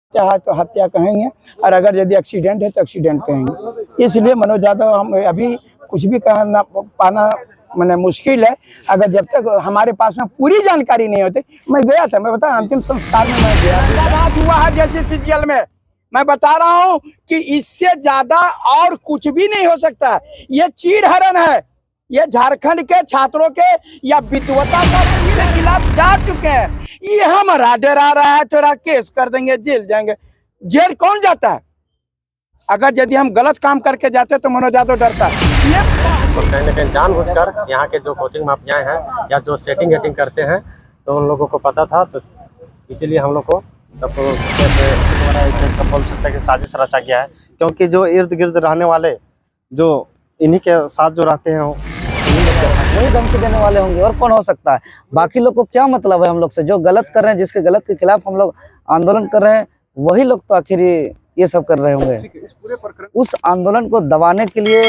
हत्या है तो हत्या कहेंगे, और अगर यदि एक्सीडेंट है तो एक्सीडेंट कहेंगे। इसलिए मनोज यादव हम अभी कुछ भी कहना पाना मैंने मुश्किल है। अगर जब तक हमारे पास में पूरी जानकारी नहीं होती। मैं गया था, मैं बता अंतिम संस्कार में मैं गया, हुआ है जैसे सीजीएल में। मैं बता रहा हूँ कि इससे ज्यादा और कुछ भी नहीं हो सकता। ये चीरहरण है। ये झारखंड के छात्रों के या विद्वता के खिलाफ जा चुके हैं। ये हमारा डरा रहा है, चोरा केस कर देंगे, जेल जाएंगे। जेल कौन जाता है? अगर यदि हम गलत काम करके जाते तो मनोज यादव डरता है। और कहीं न कहीं जानबूझकर यहाँ के जो कोचिंग माफियाएं हैं या जो सेटिंग वेटिंग करते हैं, तो उन लोगों को पता था, तो इसीलिए हम लोग को बोल सकते हैं कि साजिश रचा गया है। क्योंकि जो इर्द गिर्द रहने वाले जो इन्हीं के साथ जो रहते हैं वही धमकी देने वाले होंगे, और कौन हो सकता है। बाकी लोग को क्या मतलब है हम लोग से? जो गलत कर रहे हैं, जिसके गलत के खिलाफ हम लोग आंदोलन कर रहे हैं, वही लोग तो आखिर ये सब कर रहे होंगे। उस आंदोलन को दबाने के लिए,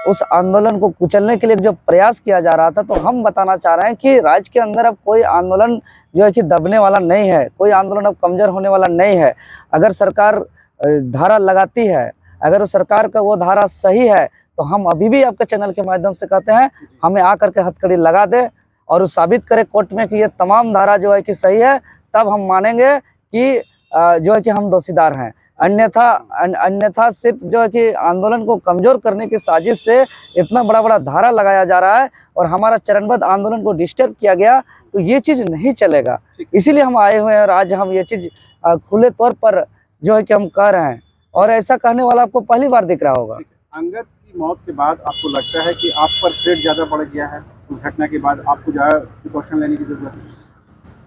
उस आंदोलन को कुचलने के लिए जो प्रयास किया जा रहा था, तो हम बताना चाह रहे हैं कि राज्य के अंदर अब कोई आंदोलन जो है कि दबने वाला नहीं है, कोई आंदोलन अब कमजोर होने वाला नहीं है। अगर सरकार धारा लगाती है, अगर उस सरकार का वो धारा सही है, तो हम अभी भी आपके चैनल के माध्यम से कहते हैं, हमें आकर के हथकड़ी लगा दे और साबित करे कोर्ट में कि ये तमाम धारा जो है कि सही है, तब हम मानेंगे कि जो है कि हम दोषीदार हैं। अन्यथा सिर्फ जो है कि आंदोलन को कमजोर करने की साजिश से इतना बड़ा धारा लगाया जा रहा है और हमारा चरणबद्ध आंदोलन को डिस्टर्ब किया गया, तो ये चीज़ नहीं चलेगा। इसीलिए हम आए हुए हैं और आज हम ये चीज़ खुले तौर पर जो है कि हम कह रहे हैं, और ऐसा कहने वाला आपको पहली बार दिख रहा होगा। अंगद की मौत के बाद आपको लगता है कि आप पर थ्रेट ज़्यादा बढ़ गया है? उस घटना के बाद आपको ज़्यादा प्रिकॉशन लेने की जरूरत है?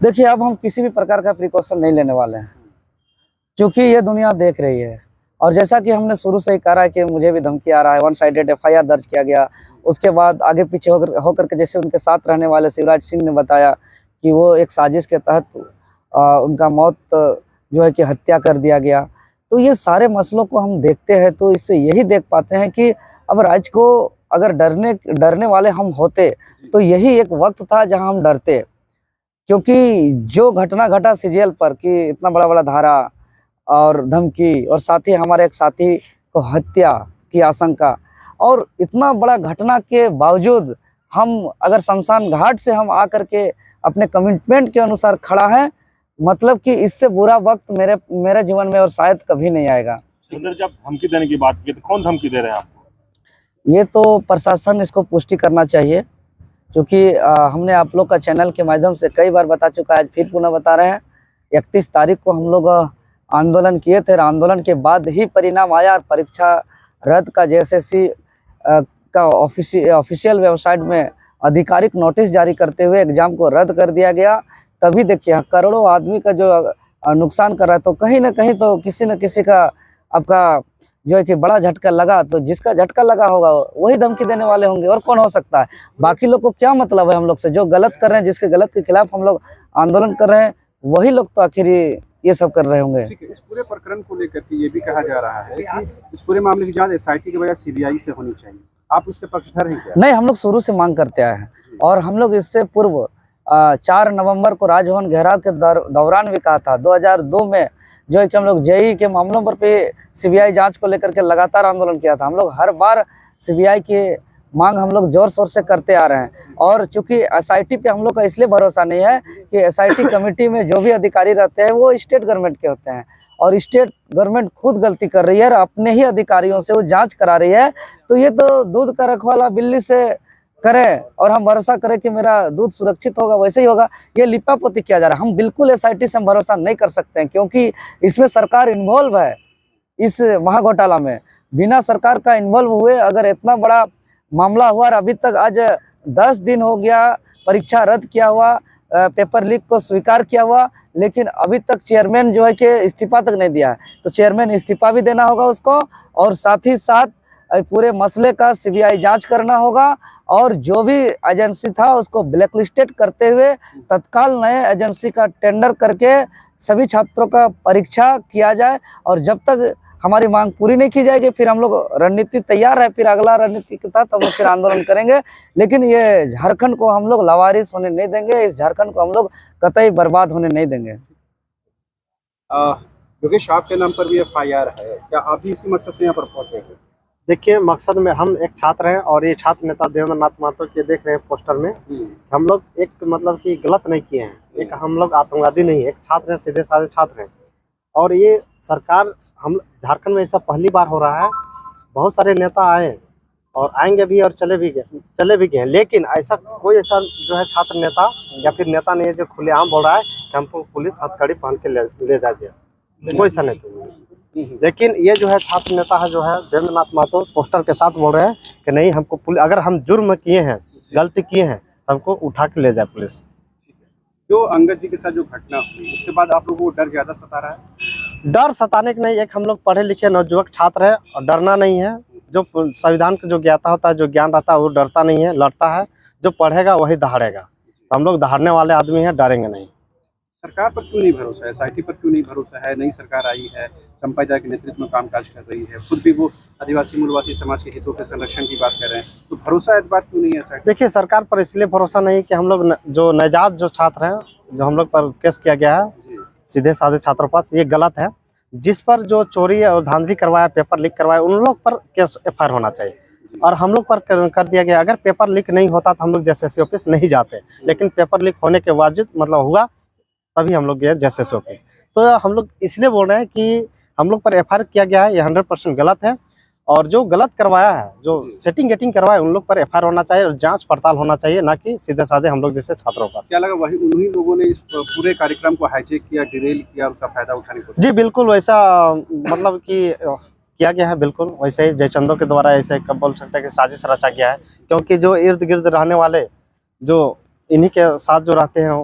देखिए, अब हम किसी भी प्रकार का प्रिकॉशन नहीं लेने वाले हैं, क्योंकि ये दुनिया देख रही है। और जैसा कि हमने शुरू से ही कहा है कि मुझे भी धमकी आ रहा है, 1 साइडेड FIR दर्ज किया गया। उसके बाद आगे पीछे होकर के जैसे उनके साथ रहने वाले शिवराज सिंह ने बताया कि वो एक साजिश के तहत उनका मौत जो है कि हत्या कर दिया गया। तो ये सारे मसलों को हम देखते हैं तो इससे यही देख पाते हैं कि अब राज्य को अगर डरने वाले हम होते, तो यही एक वक्त था जहां हम डरते। क्योंकि जो घटना घटा सीजीएल पर कि इतना बड़ा धारा और धमकी, और साथ ही हमारे एक साथी को हत्या की आशंका, और इतना बड़ा घटना के बावजूद हम अगर शमशान घाट से हम आकर के अपने कमिटमेंट के अनुसार खड़ा है, मतलब कि इससे बुरा वक्त मेरे जीवन में और शायद कभी नहीं आएगा। जब धमकी देने की बात की तो कौन धमकी दे रहे हैं आपको? ये तो प्रशासन इसको पुष्टि करना चाहिए, क्योंकि हमने आप लोग का चैनल के माध्यम से कई बार बता चुका है, आज फिर पुनः बता रहे हैं। 31 तारीख को हम लोग आंदोलन किए थे, आंदोलन के बाद ही परिणाम आया और परीक्षा रद्द का JSSC का ऑफिशियल वेबसाइट में आधिकारिक नोटिस जारी करते हुए एग्जाम को रद्द कर दिया गया। तभी देखिए करोड़ों आदमी का जो नुकसान कर रहा है, तो कहीं ना कहीं तो किसी न किसी का आपका जो है कि बड़ा झटका लगा। तो जिसका झटका लगा होगा वही धमकी देने वाले होंगे, और कौन हो सकता है। बाकी लोग को क्या मतलब है हम लोग से? जो गलत कर रहे हैं, जिसके गलत के खिलाफ हम लोग आंदोलन कर रहे हैं, वही लोग तो आखिर ये सब कर रहे होंगे। ठीक है, इस पूरे प्रकरण को लेकर के ये भी कहा जा रहा है कि इस पूरे मामले की जांच SIT के बजाय CBI से होनी चाहिए। आप उसके पक्षधर हैं क्या? नहीं, हम लोग शुरू से मांग करते आए हैं, और हम लोग इससे पूर्व 4 नवंबर को राजभवन घेराव के दौरान भी कहा था। 2002 में जो है कि हम लोग JEE के मामलों पर पे CBI जांच को लेकर के लगातार आंदोलन किया था। हम लोग हर बार CBI की मांग हम लोग जोर शोर से करते आ रहे हैं। और चूंकि SIT पे हम लोग का इसलिए भरोसा नहीं है कि SIT कमेटी में जो भी अधिकारी रहते हैं वो स्टेट गवर्नमेंट के होते हैं, और स्टेट गवर्नमेंट खुद गलती कर रही है और अपने ही अधिकारियों से वो जांच करा रही है। तो ये तो दूध का रखवाला बिल्ली से करें और हम भरोसा करें कि मेरा दूध सुरक्षित होगा, वैसे ही होगा, ये लिपापोती किया जा रहा है। हम बिल्कुल SIT से हम भरोसा नहीं कर सकते हैं, क्योंकि इसमें सरकार इन्वॉल्व है। इस महाघोटाला में बिना सरकार का इन्वॉल्व हुए अगर इतना बड़ा मामला हुआ, और अभी तक आज 10 दिन हो गया परीक्षा रद्द किया हुआ, पेपर लीक को स्वीकार किया हुआ, लेकिन अभी तक चेयरमैन जो है कि इस्तीफा तक नहीं दिया है। तो चेयरमैन इस्तीफा भी देना होगा उसको, और साथ ही साथ पूरे मसले का CBI जांच करना होगा, और जो भी एजेंसी था उसको ब्लैकलिस्टेड करते हुए तत्काल नए एजेंसी का टेंडर करके सभी छात्रों का परीक्षा किया जाए। और जब तक हमारी मांग पूरी नहीं की जाएगी, फिर हम लोग रणनीति तैयार है, फिर अगला रणनीति के तहत हम लोग फिर आंदोलन करेंगे। लेकिन ये झारखंड को हम लोग लावारिस होने नहीं देंगे, इस झारखंड को हम लोग कतई बर्बाद होने नहीं देंगे। योगेश आपके नाम पर भी FIR है, क्या आप भी इसी मकसद से यहाँ पर पहुंचे हैं? देखिए, मकसद में हम एक छात्र हैं और ये छात्र नेता देवेंद्र नाथ महतो के देख रहे हैं पोस्टर में। हम लोग एक मतलब कि गलत नहीं किए हैं, एक हम लोग आतंकवादी नहीं है, एक छात्र हैं, सीधे साधे छात्र हैं। और ये सरकार, हम झारखंड में ऐसा पहली बार हो रहा है। बहुत सारे नेता आए और आएंगे भी और चले भी गए, लेकिन ऐसा कोई ऐसा जो है छात्र नेता या फिर नेता नहीं है जो खुलेआम बोल रहा है कि हमको पुलिस हथकड़ी पहन के ले जाइए, कोई ऐसा नहीं। लेकिन ये जो है छात्र नेता है जो है देवेंद्र नाथ महतो पोस्टर के साथ बोल रहे हैं कि नहीं, हमको अगर हम जुर्म किए हैं, गलती किए हैं, तो हमको उठा के ले जाए पुलिस। जो अंगद जी के साथ जो घटना हुई उसके बाद आप लोगों को डर ज्यादा सता रहा है? डर सताने के नहीं, एक हम लोग पढ़े लिखे नवयुवक छात्र है और डरना नहीं है। जो संविधान का जो ज्ञाता होता है, जो ज्ञान रहता है, वो डरता नहीं है, लड़ता है। जो पढ़ेगा वही दहाड़ेगा। तो हम लोग दहाड़ने वाले आदमी हैं, डरेंगे नहीं। सरकार पर क्यों नहीं भरोसा है? SIT पर क्यों नहीं भरोसा है? नई सरकार आई है, चंपा जी के नेतृत्व में कामकाज कर रही है, खुद भी वो आदिवासी मूलवासी समाज के हितों के संरक्षण की बात कर रहे हैं, तो भरोसा इस बात क्यों नहीं है SIT? देखिए, सरकार पर इसलिए भरोसा नहीं कि हम लोग जो नवजात जो छात्र हैं, जो हम लोग पर केस किया गया है सीधे साधे छात्रों पास, ये गलत है। जिस पर जो चोरी और धांधली करवाया, पेपर लीक करवाया, उन लोग पर केस FIR होना चाहिए और हम लोग पर कर दिया गया। अगर पेपर लीक नहीं होता तो हम लोग JSS ऑफिस नहीं जाते, लेकिन पेपर लीक होने के बावजूद मतलब हुआ, तभी हम लोग गए JSS ऑफिस। तो हम लोग इसलिए बोल रहे हैं कि हम लोग पर FIR किया गया है, ये 100% गलत है। और जो गलत करवाया है, जो सेटिंग गेटिंग करवाया, उन लोग पर FIR होना चाहिए और जांच पड़ताल होना चाहिए, ना कि सीधे साधे हम लोग जैसे छात्रों पर। क्या लगा वही उन्हीं लोगों ने इस पूरे कार्यक्रम को हाईजैक किया, डिरेल किया और उसका फायदा उठाने की कोशिश? जी बिल्कुल, वैसा मतलब कि किया गया है, बिल्कुल वैसे ही जयचंदों के द्वारा ऐसे कब बोल सकते हैं कि साजिश रचा गया है, क्योंकि जो इर्द गिर्द रहने वाले जो इन्हीं के साथ जो रहते हैं,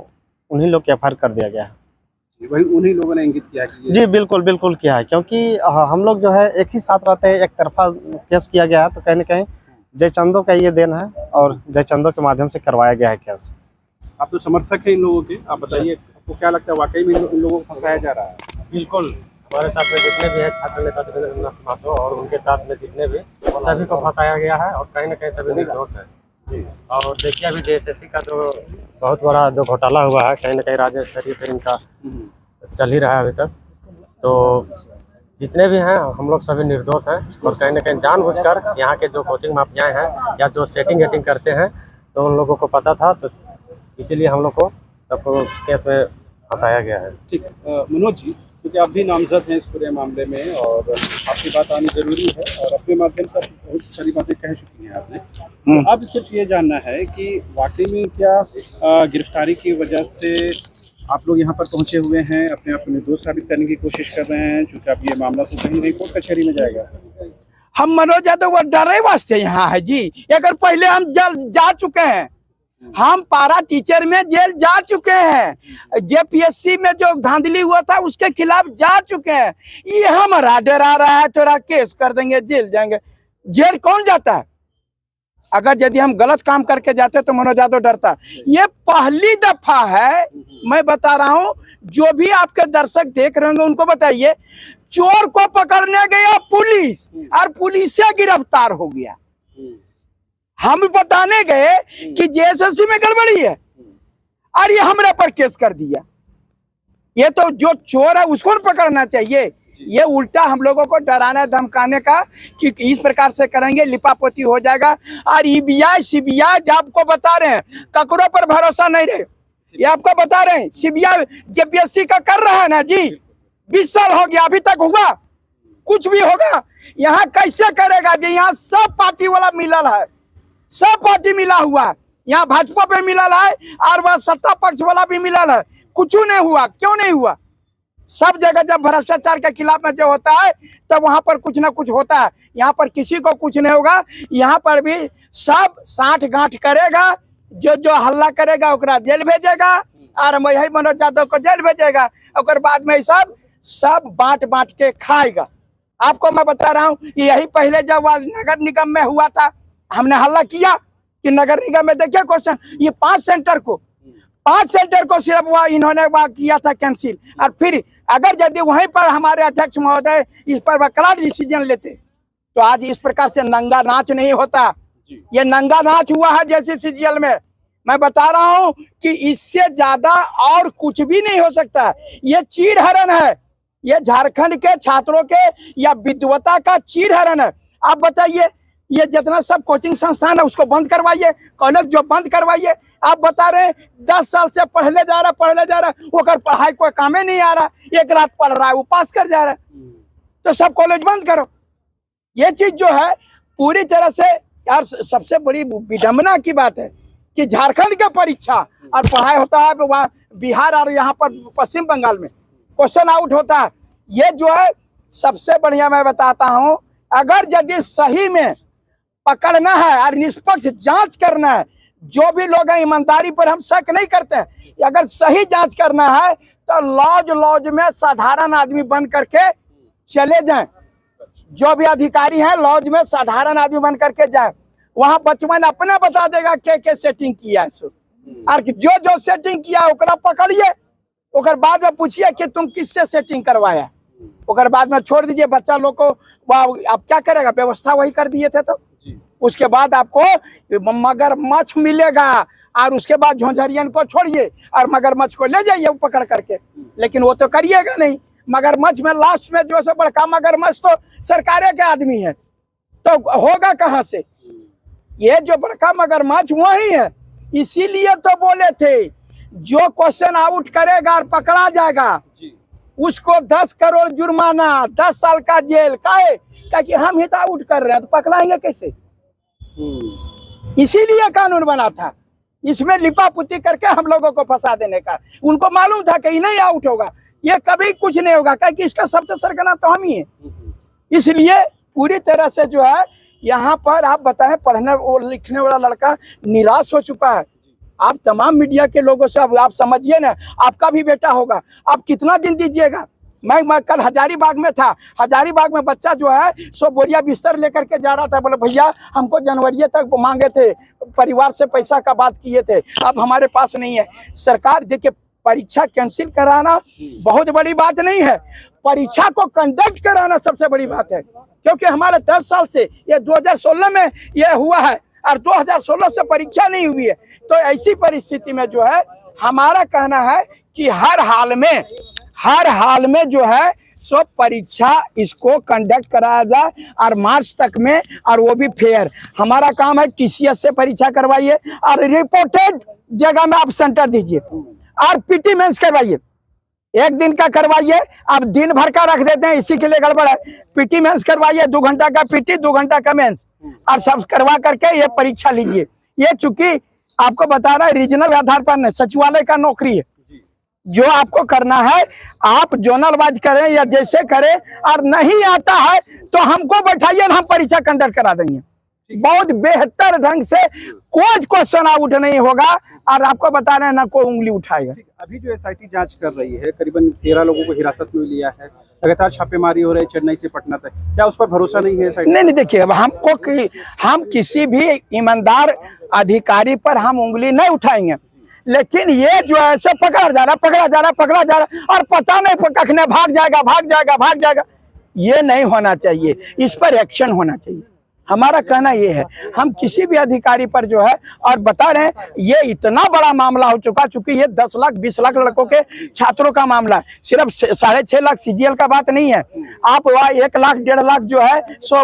उन्हीं लोग को FIR कर दिया गया है। वही उन्हीं लोगों ने इंगित किया कि जी बिल्कुल किया है, क्योंकि हम लोग जो है एक ही साथ रहते हैं, एक तरफा केस किया गया है, तो कहीं न कहीं जयचंदों का ये देन है और जयचंदों के माध्यम से करवाया गया है केस। आप तो समर्थक हैं इन लोगों के, आप बताइए आपको क्या लगता है, वाकई में इन लोगों को फंसाया जा रहा है? बिल्कुल, हमारे साथ में जितने भी हैं छात्र नेता देवेंद्र नाथ महतो और उनके साथ में जितने भी, सभी को फंसाया गया है और कहीं न कहीं सभी निर्दोष है। और देखिए, अभी JSS का जो बहुत बड़ा जो घोटाला हुआ है, कहीं न कहीं राज्य स्तरीय पे इनका चल ही रहा है अभी तक। तो जितने भी हैं हम लोग सभी निर्दोष हैं और कहीं न कहीं जानबूझकर यहाँ के जो कोचिंग माफियाएँ हैं या जो सेटिंग गेटिंग करते हैं, तो उन लोगों को पता था, तो इसीलिए हम लोग को सबको केस में फंसाया गया है। ठीक, मनोज जी, क्योंकि आप भी नामजद हैं इस पूरे मामले में और आपकी बात आनी जरूरी है और अपने माध्यम से बहुत सारी बातें कह चुकी हैं आपने। अब सिर्फ ये जानना है कि वाकई में क्या गिरफ्तारी की वजह से आप लोग यहाँ पर पहुँचे हुए हैं, अपने आप को निर्दोष साबित करने की कोशिश कर रहे हैं, क्योंकि अब ये मामला तो कहीं नहीं कोर्ट कचहरी में जाएगा? हम मनोज यादव वो डरे वास्ते यहाँ है जी। अगर पहले हम जा चुके हैं, हम पारा टीचर में जेल जा चुके हैं, JPSC में जो धांधली हुआ था उसके खिलाफ जा चुके हैं। ये हमारा डरा रहा है, थोड़ा केस कर देंगे, जेल जाएंगे। जेल कौन जाता है? अगर यदि हम गलत काम करके जाते तो मनोज यादव डरता। ये पहली दफा है, मैं बता रहा हूं, जो भी आपके दर्शक देख रहे होंगे उनको बताइए, चोर को पकड़ने गया पुलिस और पुलिस से गिरफ्तार हो गया। हम बताने गए कि JSS में गड़बड़ी है और ये हमरे पर केस कर दिया। ये तो जो चोर है उसको पकड़ना चाहिए। ये उल्टा हम लोगों को डराना धमकाने का कि इस प्रकार से करेंगे लिपापोती हो जाएगा। और EBI CBI आपको बता रहे हैं, ककरों पर भरोसा नहीं रहे। ये आपको बता रहे हैं, CBI JPSC का कर रहा है ना जी, 20 साल हो गया, अभी तक हुआ कुछ भी होगा? यहाँ कैसे करेगा जी? यहाँ सब पार्टी वाला मिलल है, सब पार्टी मिला हुआ है। यहाँ भाजपा पे मिलल है और वह सत्ता पक्ष वाला भी मिलल है। कुछ नहीं हुआ। क्यों नहीं हुआ? सब जगह जब भ्रष्टाचार के खिलाफ में जो होता है तब वहां पर कुछ ना कुछ होता है। यहाँ पर किसी को कुछ नहीं होगा। यहाँ पर भी सब साठ गांठ करेगा, जो हल्ला करेगा ओकरा जेल भेजेगा और यही मनोज यादव को जेल भेजेगा। और बाद में सब बांट के खाएगा। आपको मैं बता रहा हूँ, यही पहले जब नगर निगम में हुआ था, हमने हल्ला किया कि नगर निगम में देखिए क्वेश्चन, ये 5 सेंटर को सिर्फ वह इन्होंने किया था कैंसिल। और फिर अगर यदि वहीं पर हमारे अध्यक्ष महोदय इस पर कड़ा डिसीजन लेते तो आज इस प्रकार से नंगा नाच नहीं होता। ये नंगा नाच हुआ है जैसे CGL में। मैं बता रहा हूं कि इससे ज्यादा और कुछ भी नहीं हो सकता। ये चीड़ हरण है। ये झारखंड के छात्रों के या विद्वता का चीरहरण है। आप बताइए, ये जितना सब कोचिंग संस्थान है उसको बंद करवाइए, कॉलेज जो बंद करवाइए। आप बता रहे हैं 10 साल से पढ़ले जा रहा, वो कर पढ़ाई कोई कामे नहीं आ रहा, एक रात पढ़ रहा है वो पास कर जा रहा है, तो सब कॉलेज बंद करो। ये चीज जो है पूरी तरह से यार, सबसे बड़ी विडंबना की बात है कि झारखंड का परीक्षा और पढ़ाई होता है वहाँ बिहार और यहाँ पर पश्चिम बंगाल में क्वेश्चन आउट होता है। ये जो है सबसे बढ़िया मैं बताता हूँ, अगर यदि सही में पकड़ना है और निष्पक्ष जांच करना है, जो भी लोग हैं ईमानदारी पर हम शक नहीं करते हैं, अगर सही जांच करना है तो लॉज में साधारण आदमी बन करके चले जाएं। जो भी अधिकारी हैं लॉज में साधारण आदमी बन करके जाए, वहां बचपन अपना बता देगा के सेटिंग किया है। और जो सेटिंग किया ओकरा पकड़िए, ओकर बाद में पूछिए कि तुम किससे सेटिंग करवाया, ओकर बाद में छोड़ दीजिए बच्चा लोग को। आप क्या करेगा, व्यवस्था वही कर दिए थे, तो उसके बाद आपको मगरमच्छ मिलेगा और उसके बाद झोंझरियन को छोड़िए और मगरमच्छ को ले जाइए पकड़ करके, लेकिन वो तो करिएगा नहीं। मगरमच्छ में लास्ट में जो से बड़का मगरमच्छ तो सरकारे के आदमी है, तो होगा कहाँ से? ये जो बड़का मगरमच्छ वही है, इसीलिए तो बोले थे जो क्वेश्चन आउट करेगा और पकड़ा जाएगा उसको 10 करोड़ जुर्माना, 10 साल का जेल। काहे? ताकि हम हिट आउट कर रहे हैं तो पकड़ाएंगे कैसे? इसीलिए कानून बना था, इसमें लिपापुती करके हम लोगों को फंसा देने का। उनको मालूम था कि नहीं आउट होगा, ये कभी कुछ नहीं होगा, क्योंकि इसका सबसे सरगना तो हम ही है। इसलिए पूरी तरह से जो है यहाँ पर आप बताएं, पढ़ने और लिखने वाला लड़का निराश हो चुका है। आप तमाम मीडिया के लोगों से अब आप समझिए ना, आपका भी बेटा होगा, आप कितना दिन दीजिएगा? मैं कल हजारीबाग में था, हजारीबाग में बच्चा जो है 100 बोरिया बिस्तर लेकर के जा रहा था। बोले भैया हमको जनवरी तक मांगे थे, परिवार से पैसा का बात किए थे, अब हमारे पास नहीं है। सरकार देखिए, परीक्षा कैंसिल कराना बहुत बड़ी बात नहीं है, परीक्षा को कंडक्ट कराना सबसे बड़ी बात है। क्योंकि हमारे 10 साल से, ये 2016 में यह हुआ है और 2016 से परीक्षा नहीं हुई है। तो ऐसी परिस्थिति में जो है हमारा कहना है कि हर हाल में जो है सो परीक्षा इसको कंडक्ट कराया जाए और मार्च तक में, और वो भी फेयर। हमारा काम है टीसीएस से परीक्षा करवाइए और रिपोर्टेड जगह में आप सेंटर दीजिए और पीटी मेंस करवाइए। एक दिन का करवाइए, आप दिन भर का रख देते हैं, इसी के लिए गड़बड़ है। पीटी मेंस करवाइए, 2 घंटा का पीटी, 2 घंटा का मेंस, और सब करवा करके ये परीक्षा लीजिए। ये चूंकि आपको बता रहा है रीजनल आधार पर नहीं, सचिवालय का नौकरी है। जो आपको करना है आप जोनल वाइज करें या जैसे करें, और नहीं आता है तो हमको बैठाइए, हम परीक्षा कंडक्ट करा देंगे बहुत बेहतर ढंग से। कोई क्वेश्चन आउट नहीं होगा और आपको बता रहे हैं ना कोई उंगली उठाएगा। अभी जो एसआईटी जांच कर रही है, करीबन 13 लोगों को हिरासत में लिया है, लगातार छापेमारी हो रही है चेन्नई से पटना तक, क्या उस पर भरोसा नहीं है एसआईटी? नहीं देखिए, अब हम किसी भी ईमानदार अधिकारी पर हम उंगली नहीं उठाएंगे, लेकिन ये जो है सब पकड़ा जा रहा और पता नहीं कखने भाग जाएगा, ये नहीं होना चाहिए। इस पर एक्शन होना चाहिए। हमारा कहना ये है, हम किसी भी अधिकारी पर जो है, और बता रहे हैं ये इतना बड़ा मामला हो चुका, चूंकि ये 10 लाख 20 लाख लड़कों के छात्रों का मामला है, सिर्फ 6.5 लाख सीजीएल का बात नहीं है। आप वहाँ 1 लाख 1.5 लाख जो है सो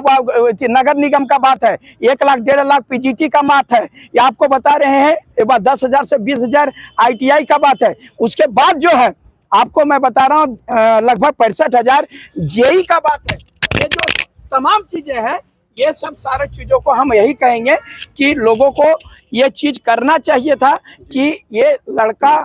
नगर निगम का बात है, 1 लाख 1.5 लाख पीजीटी का बात है। ये आपको बता रहे हैं 10,000 से 20,000 ITI का बात है। उसके बाद जो है आपको मैं बता रहा हूँ लगभग 65,000 जेई का बात है। ये जो तमाम चीजें हैं, ये सब सारे चीजों को हम यही कहेंगे कि लोगों को ये चीज करना चाहिए था कि ये लड़का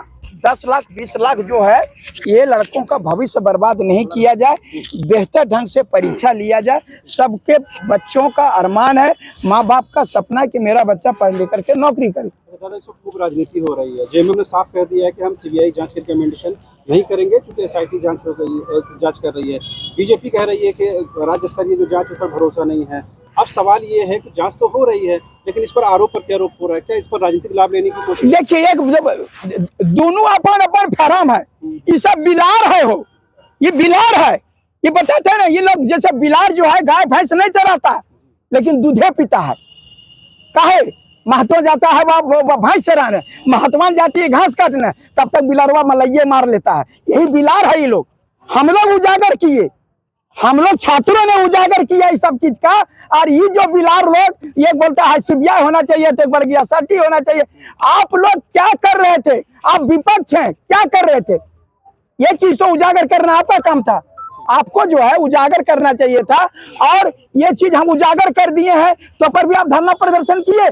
10 लाख 20 लाख जो है, ये लड़कों का भविष्य बर्बाद नहीं किया जाए, बेहतर ढंग से परीक्षा लिया जाए। सबके बच्चों का अरमान है, माँ बाप का सपना है कि मेरा बच्चा पढ़ लिख करके नौकरी करे। दादा, इस वक्त खूब राजनीति हो रही है। जेएमयू ने साफ कह दिया है कि हम सीबीआई जांच की रिकमेंडेशन नहीं करेंगे, क्योंकि एसआईटी जांच कर रही है। बीजेपी कह रही है कि राज्य स्तरीय जो जांच उस पर भरोसा नहीं है। अब सवाल ये है कि जांच तो हो रही है, लेकिन इस पर आरोप प्रत्यारोप हो रहा है, क्या इस पर राजनीतिक लाभ लेने की कोशिश? देखिए, एक दोनों अपन फैराम है, ये सब बिलार है, हो ये बिलार है। ये बताते हैं ना, ये लोग जैसे बिलार जो है गाय भैंस नहीं चराता लेकिन दूधे पीता है। काहे? महतो जाता है वो भैंस चराने, महतवान जाती है घास काटने, तब तक बिलारवा मलैये मार लेता है। यही बिलार है ये लोग। हम लोग उजागर किए, हम लोग छात्रों ने उजागर किया इस सब चीज का। और ये जो बिलार लोग ये बोलता है सीबीआई होना चाहिए तो एक बार SRT होना चाहिए। आप लोग क्या कर रहे थे? आप विपक्ष हैं, क्या कर रहे थे? ये चीज तो उजागर करना आपका काम था, आपको जो है उजागर करना चाहिए था। और ये चीज हम उजागर कर दिए हैं तो पर भी आप धरना प्रदर्शन किए।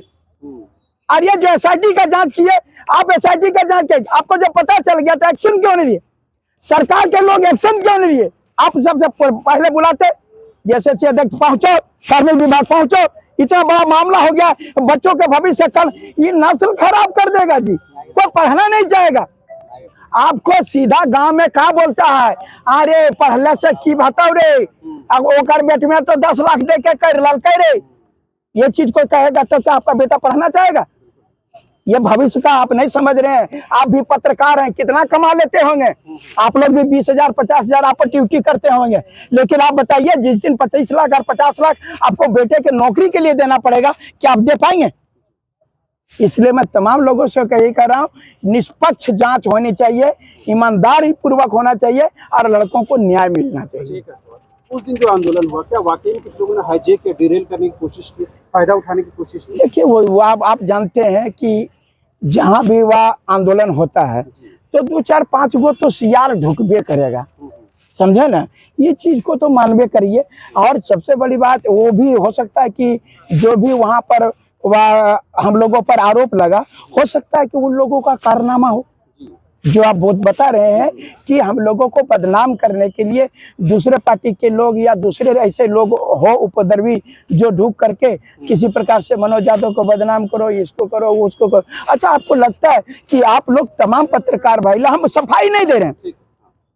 और ये जो SIT का जांच किए, आप SIT का जांच किए, आपको जब पता चल गया तो एक्शन क्यों नहीं लिए? सरकार के लोग एक्शन क्यों नहीं लिए? आप सबसे पहले बुलाते, जैसे अध्यक्ष पहुंचो, कार्मिक विभाग पहुंचो, इतना बड़ा मामला हो गया, बच्चों के भविष्य कल ये नस्ल खराब कर देगा जी, कोई पढ़ना नहीं चाहेगा। आपको सीधा गांव में क्या बोलता है, अरे पढ़ले से की बताओ रे, अब ओकर बेट में तो 10 लाख दे के कर ललके रे। ये चीज कोई कहेगा तो क्या आपका बेटा पढ़ना चाहेगा? ये भविष्य का आप नहीं समझ रहे हैं। आप भी पत्रकार हैं, कितना कमा लेते होंगे, आप लोग भी 20,000 50,000 आप ड्यूटी करते होंगे। लेकिन आप बताइए, जिस दिन 25 लाख और 50 लाख आपको बेटे के नौकरी के लिए देना पड़ेगा, क्या आप दे पाएंगे? इसलिए मैं तमाम लोगों से यही कह रहा हूँ, निष्पक्ष जांच होनी चाहिए, ईमानदारी पूर्वक होना चाहिए और लड़कों को न्याय मिलना चाहिए। उस दिन जो आंदोलन हुआ, क्या वाकई में कुछ लोगों ने हाईजैक या डिरेल करने की कोशिश की, फायदा उठाने की कोशिश की? देखिए वो आप जानते हैं कि जहाँ भी वह आंदोलन होता है तो 2 4 5 गो तो सियार ढुकबे करेगा, समझे ना? ये चीज को तो मानवे करिए। और सबसे बड़ी बात वो भी हो सकता है कि जो भी वहाँ पर वह हम लोगों पर आरोप लगा, हो सकता है कि उन लोगों का कारनामा हो, जो आप बहुत बता रहे हैं कि हम लोगों को बदनाम करने के लिए दूसरे पार्टी के लोग या दूसरे ऐसे लोग हो उपद्रवी जो ढूक करके किसी प्रकार से मनोज यादव को बदनाम करो, इसको करो, उसको करो। अच्छा, आपको लगता है कि आप लोग तमाम पत्रकार भाई, हम सफाई नहीं दे रहे हैं,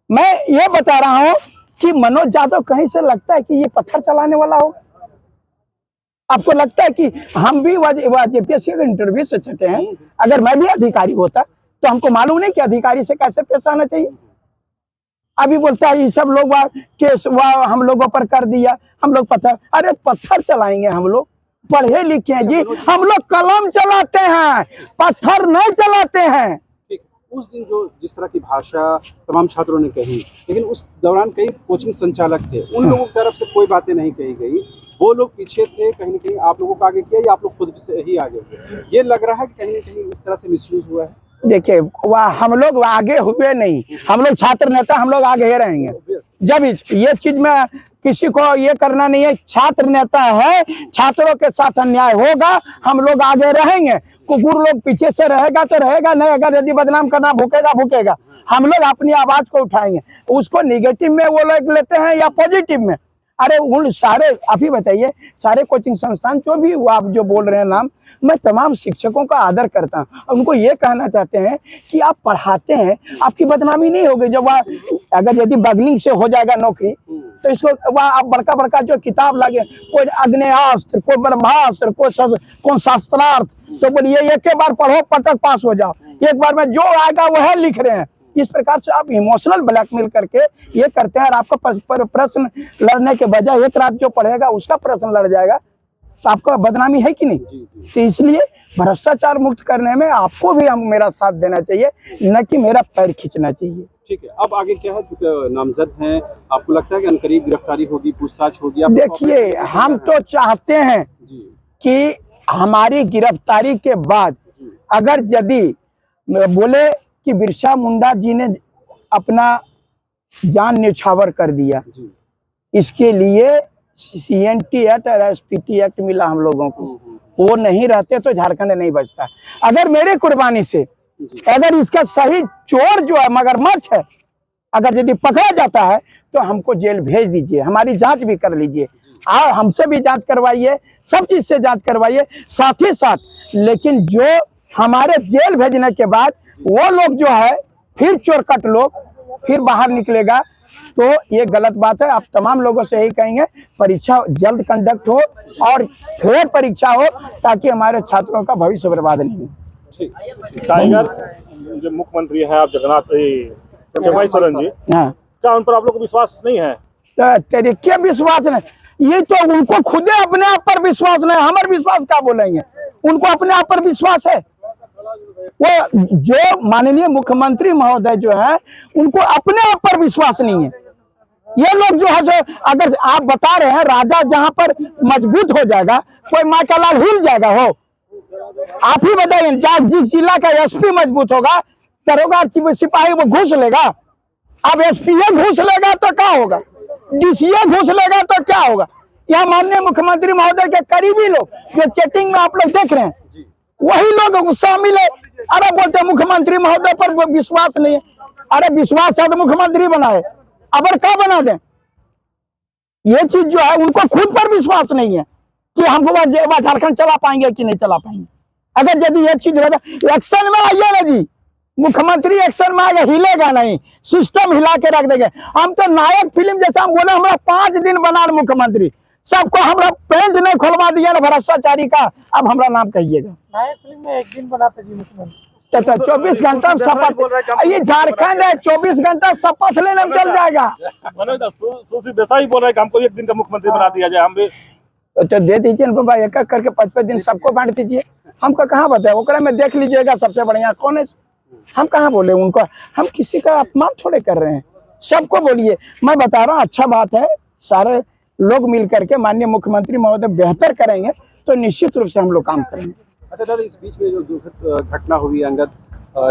मैं ये बता रहा हूँ कि मनोज यादव कहीं से लगता है कि ये पत्थर चलाने वाला होगा? आपको लगता है कि हम भी JPSC के इंटरव्यू से छटे हैं, अगर मैं भी अधिकारी होता तो हमको मालूम नहीं कि अधिकारी से कैसे पेश आना चाहिए? अभी बोलता है ये सब लोग केस हम लोगों पर कर दिया, हम लोग पत्थर, अरे पत्थर चलाएंगे हम लोग? पढ़े लिखे हैं जी, हम लोग कलम चलाते हैं, पत्थर नहीं चलाते हैं। उस दिन जो जिस तरह की भाषा तमाम छात्रों ने कही, लेकिन उस दौरान कई कोचिंग संचालक थे, उन लोगों की तरफ से कोई बातें नहीं कही गई। वो लोग पीछे थे, कहीं ना कहीं आप लोगों को आगे किया या आप लोग खुद से ही आगे हुए? ये लग रहा है कि कहीं ना कहीं इस तरह से मिसयूज हुआ है। देखिए, हम लोग आगे हुए नहीं, हम लोग छात्र नेता, हम लोग आगे रहेंगे। जब ये चीज में किसी को ये करना नहीं है, छात्र नेता है, छात्रों के साथ अन्याय होगा, हम लोग आगे रहेंगे। कुकुर लोग पीछे से रहेगा तो रहेगा, नहीं अगर यदि बदनाम करना भूकेगा। हम लोग अपनी आवाज को उठाएंगे, उसको निगेटिव में वो लोग लेते हैं या पॉजिटिव में। अरे उन सारे, आप ही बताइए, सारे कोचिंग संस्थान जो भी आप जो बोल रहे हैं नाम, मैं तमाम शिक्षकों का आदर करता हूँ। उनको ये कहना चाहते हैं कि आप पढ़ाते हैं, आपकी बदनामी नहीं होगी। जब वह अगर यदि बगलिंग से हो जाएगा नौकरी तो इसको वह आप बड़का जो किताब लगे, कोई अग्नेयास्त्र, कोई ब्रह्मास्त्र, कोई शास्त्रार्थ, तो बोलिए एक बार पढ़ो पटक पास हो जाओ, एक बार में जो आएगा वह लिख रहे हैं। इस प्रकार से आप इमोशनल ब्लैकमेल करके ये करते हैं। और आपका प्रश्न लड़ने के बजाय एक रात जो पढ़ेगा उसका प्रश्न लड़ जाएगा, तो आपका बदनामी है कि नहीं? तो इसलिए भ्रष्टाचार मुक्त करने में आपको भी मेरा साथ देना चाहिए, न कि मेरा पैर खींचना चाहिए। ठीक है, अब आगे क्या है? नामजद हैं, आपको लगता है कि अनकरीब गिरफ्तारी होगी, पूछताछ होगी? देखिए, हम तो चाहते हैं कि हमारी गिरफ्तारी के बाद अगर यदि बोले कि बिरसा मुंडा जी ने अपना जान न्यौछावर कर दिया, इसके लिए CNT एक्ट और SPT एक्ट मिला हम लोगों को, वो नहीं रहते तो झारखंड नहीं बचता। अगर मेरे कुर्बानी से अगर इसका सही चोर जो है, मगरमच्छ है, अगर यदि पकड़ा जाता है तो हमको जेल भेज दीजिए, हमारी जांच भी कर लीजिए, और हमसे भी जांच करवाइए, सब चीज से जांच करवाइए साथ ही साथ। लेकिन जो हमारे जेल भेजने के बाद वो लोग जो है फिर चोरकट लोग फिर बाहर निकलेगा, तो ये गलत बात है। आप तमाम लोगों से यही कहेंगे, परीक्षा जल्द कंडक्ट हो और फेयर परीक्षा हो, ताकि हमारे छात्रों का भविष्य बर्बाद नहीं हो। टाइगर जो मुख्यमंत्री हैं आप जगन्नाथ सोरेन जी, हाँ, क्या उन पर आप लोग को विश्वास नहीं है? तो तेरे क्या विश्वास नहीं? ये तो उनको खुद अपने आप पर विश्वास नहीं, हमारे विश्वास क्या बोलेंगे? उनको अपने आप पर विश्वास है। वो जो माननीय मुख्यमंत्री महोदय जो है, उनको अपने आप पर विश्वास नहीं है। ये लोग जो है जो, अगर आप बता रहे हैं राजा जहां पर मजबूत हो जाएगा, कोई माँ का लाल हिल जाएगा हो? आप ही बताइए, जिस जिला का एसपी मजबूत होगा, दरोगा सिपाही वो घूस लेगा? अब एसपी घूस लेगा तो क्या होगा? डीसीए घूस लेगा तो क्या होगा? यहाँ माननीय मुख्यमंत्री महोदय के करीबी लोग जो चैटिंग में आप लोग देख रहे हैं, वही लोग शामिल है। अरे बोलते मुख्यमंत्री महोदय पर विश्वास नहीं है। अरे विश्वास है तो मुख्यमंत्री बनाए, अबर क्या बना दें? ये चीज जो है उनको खुद पर विश्वास नहीं है कि हमको झारखंड चला पाएंगे कि नहीं चला पाएंगे। अगर यदि एक चीज रहता, एक्शन में आइए ना जी, मुख्यमंत्री एक्शन में आइए, हिलेगा नहीं, सिस्टम हिला के रख देंगे। हम तो नायक फिल्म जैसा हम बोले, हमारा 5 दिन बना मुख्यमंत्री, सबको हमारा पेंट नहीं खोलवा दिया ना भ्रष्टाचारी का। अब हमारा नाम कहिएगा, नायक फिल्म में 1 दिन बनाते जी मुख्यमंत्री, 24 घंटा शपथ, ये झारखंड है, 24 घंटा शपथ लेने में चल जाएगा। मनोज दा, सुश्री देसाई बोल रहे हैं कि हमको 1 दिन का मुख्यमंत्री बना दिया जाए, हम भी तो दे दीजिए ना बाबा, एक एक करके 5-5 दिन सबको बांट दीजिए। हमको कहाँ बताए, ओकरा में देख लीजिएगा सबसे बढ़िया कौन है। हम कहाँ बोले उनको, हम किसी का अपमान थोड़े कर रहे हैं, सबको बोलिए। मैं बता रहा हूँ, अच्छा बात है, सारे लोग मिल करके माननीय मुख्यमंत्री महोदय बेहतर करेंगे तो निश्चित रूप से हम लोग काम करेंगे। अच्छा दादा, इस बीच में जो दुखद घटना हुई अंगद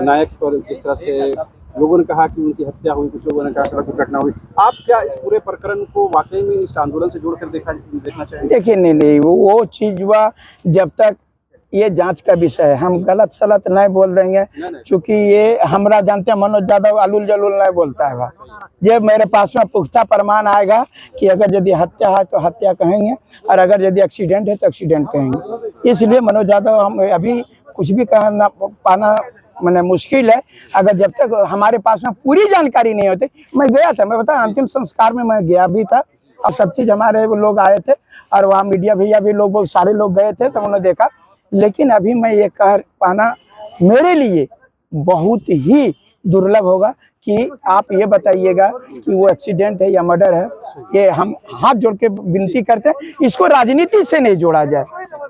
नायक पर, जिस तरह से लोगों ने कहा कि उनकी हत्या हुई, कुछ लोगों ने कहा सड़क दुर्घटना हुई, आप क्या इस पूरे प्रकरण को वाकई में इस आंदोलन से जोड़कर देखना चाहेंगे? देखिए नहीं, वो चीज हुआ, जब तक ये जांच का विषय है, हम गलत सलत नहीं बोल देंगे, क्योंकि ये हमरा जानते हैं मनोज यादव अलुल जलूल नहीं बोलता है। ये मेरे पास में पुख्ता प्रमाण आएगा कि अगर यदि हत्या है तो हत्या कहेंगे, और अगर यदि एक्सीडेंट है तो एक्सीडेंट कहेंगे। इसलिए मनोज यादव हम अभी कुछ भी कहना पाना मैंने मुश्किल है, अगर जब तक हमारे पास में पूरी जानकारी नहीं होती। मैं गया था, मैं बता, अंतिम संस्कार में मैं गया भी था, और सब चीज हमारे लोग आए थे, और वहाँ मीडिया भैया भी लोग सारे लोग गए थे, तो उन्होंने देखा। लेकिन अभी मैं ये कह पाना मेरे लिए बहुत ही दुर्लभ होगा कि आप ये बताइएगा कि वो एक्सीडेंट है या मर्डर है। ये हम हाथ जोड़ के विनती करते हैं, इसको राजनीति से नहीं जोड़ा जाए।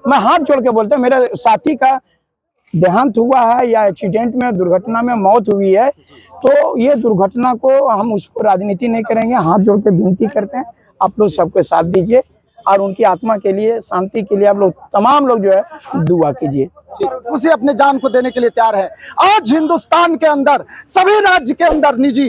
मैं हाथ जोड़ के बोलता हूँ, मेरे साथी का देहांत हुआ है या एक्सीडेंट में, दुर्घटना में मौत हुई है, तो ये दुर्घटना को हम उसको राजनीति नहीं करेंगे। हाथ जोड़ के विनती करते हैं, आप लोग सबको साथ दीजिए, और उनकी आत्मा के लिए, शांति के लिए आप लोग तमाम लोग जो है दुआ कीजिए। उसे अपने जान को देने के लिए तैयार है। आज हिंदुस्तान के अंदर सभी राज्य के अंदर निजी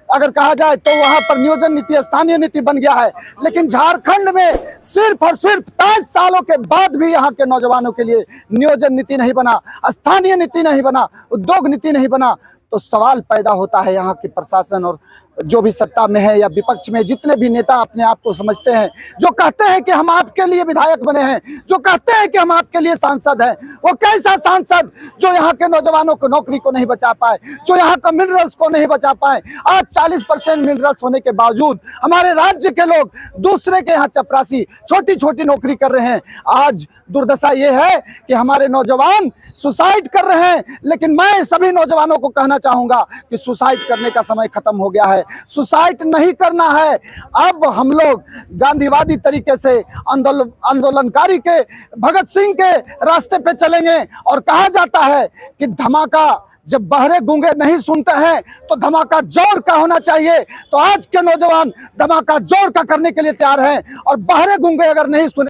अगर कहा जाए तो वहां पर नियोजन नीति स्थानीय नीति बन गया है, लेकिन झारखंड में सिर्फ और सिर्फ 23 सालों के बाद भी यहाँ के नौजवानों के लिए नियोजन नीति नहीं बना, स्थानीय नीति नहीं बना, उद्योग नीति नहीं बना। तो सवाल पैदा होता है, यहाँ के प्रशासन और जो भी सत्ता में है या विपक्ष में जितने भी नेता अपने आप को समझते हैं, जो कहते हैं कि हम आपके लिए विधायक बने हैं, जो कहते हैं कि हम आपके लिए सांसद हैं, वो कैसा सांसद जो यहाँ के नौजवानों को नौकरी को नहीं बचा पाए, जो यहाँ का मिनरल्स को नहीं बचा पाए। आज 40% मिनरल्स होने के बावजूद हमारे राज्य के लोग दूसरे के यहाँ चपरासी छोटी छोटी नौकरी कर रहे हैं। आज दुर्दशा ये है कि हमारे नौजवान सुसाइड कर रहे हैं, लेकिन मैं सभी नौजवानों को कहना चाहूंगा कि सुसाइड करने का समय खत्म हो गया है, सुसाइड नहीं करना है। अब हम लोग गांधीवादी तरीके से आंदोलनकारी के भगत सिंह के रास्ते पे चलेंगे। और कहा जाता है कि धमाका जब बहरे गूंगे नहीं सुनते हैं तो धमाका जोर का होना चाहिए। तो आज के नौजवान धमाका जोर का करने के लिए तैयार हैं, और बहरे गूंगे अगर नहीं सुने